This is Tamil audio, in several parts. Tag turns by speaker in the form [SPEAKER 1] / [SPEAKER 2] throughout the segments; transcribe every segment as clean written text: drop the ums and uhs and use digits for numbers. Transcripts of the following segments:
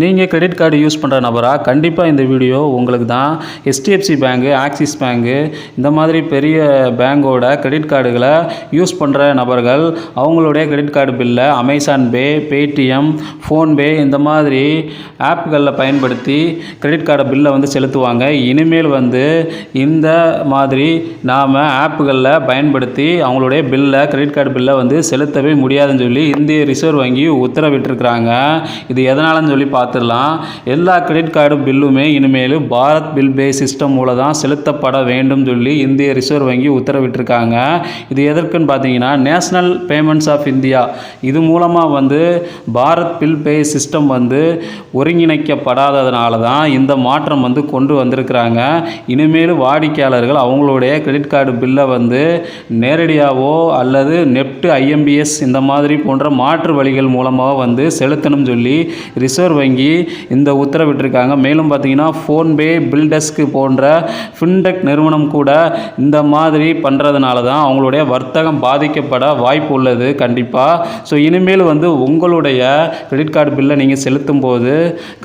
[SPEAKER 1] நீங்கள் கிரெடிட் கார்டு யூஸ் பண்ணுற நபரா கண்டிப்பாக இந்த வீடியோ உங்களுக்கு தான். HDFC பேங்கு, ஆக்சிஸ் பேங்கு இந்த மாதிரி பெரிய பேங்கோட கிரெடிட் கார்டுகளை யூஸ் பண்ணுற நபர்கள் அவங்களுடைய கிரெடிட் கார்டு பில்லை அமேசான் பே, பேடிஎம், ஃபோன்பே இந்த மாதிரி ஆப்புகளில் பயன்படுத்தி கிரெடிட் கார்டு பில்லை வந்து செலுத்துவாங்க. இனிமேல் வந்து இந்த மாதிரி நாம் ஆப்புகளில் பயன்படுத்தி அவங்களுடைய பில்லை கிரெடிட் கார்டு பில்லை வந்து செலுத்தவே முடியாதுன்னு சொல்லி இந்திய ரிசர்வ் வங்கி உத்தரவிட்டிருக்கிறாங்க. இது எதனாலன்னு சொல்லி பார்த்துடலாம். எல்லா கிரெடிட் கார்டு பில்லுமே இனிமேல் பாரத் பில் பே சிஸ்டம் மூலம் தான் செலுத்தப்பட வேண்டும் சொல்லி இந்திய ரிசர்வ் வங்கி உத்தரவிட்டிருக்காங்க. இது எதற்குன்னு பார்த்தீங்கன்னா நேஷனல் பேமெண்ட்ஸ் ஆஃப் இந்தியா இது மூலமாக வந்து பாரத் பில் பே சிஸ்டம் வந்து ஒருங்கிணைக்கப்படாததுனால தான் இந்த மாற்றம் வந்து கொண்டு வந்திருக்கிறாங்க. இனிமேல் வாடிக்கையாளர்கள் அவங்களுடைய கிரெடிட் கார்டு பில்லை வந்து நேரடியாகவோ அல்லது நெஃப்ட் IMPS இந்த மாதிரி போன்ற மாற்று வழிகள் மூலமாக வந்து செலுத்தணும் சொல்லி ரிசர்வ் வங்கி இந்த உத்தரவிட்டிருக்காங்க. மேலும் பார்த்தீங்கன்னா ஃபோன்பே, பில்டெஸ்க் போன்ற ஃபின்டெக் நிறுவனம் கூட இந்த மாதிரி பண்ணுறதுனால தான் அவங்களுடைய வர்த்தகம் பாதிக்கப்பட வாய்ப்பு உள்ளது கண்டிப்பாக. ஸோ இனிமேல் வந்து உங்களுடைய கிரெடிட் கார்டு பில்லை நீங்கள் செலுத்தும் போது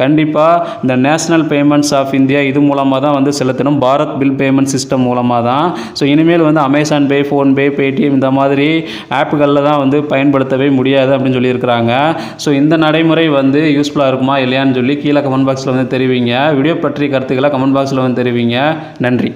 [SPEAKER 1] கண்டிப்பாக இந்த நேஷனல் பேமெண்ட்ஸ் ஆஃப் இந்தியா இது மூலமாக தான் வந்து செலுத்தணும், பாரத் பில் பேமெண்ட் சிஸ்டம் மூலமாக தான். ஸோ இனிமேல் வந்து அமேசான் பே, ஃபோன்பே, பேடிஎம் இந்த மாதிரி ஆப்புகளில் தான் வந்து பயன்படுத்தவே முடியாது அப்படின்னு சொல்லியிருக்கிறாங்க. ஸோ இந்த நடைமுறை வந்து யூஸ்ஃபுல்லாக இருக்குமா இல்லையான்னு சொல்லி கீழே கமெண்ட் பாக்ஸில் வந்து தெரிவிங்க. வீடியோ பற்றிய கருத்துக்களை கமெண்ட் பாக்ஸில் வந்து தெரிவிங்க. நன்றி.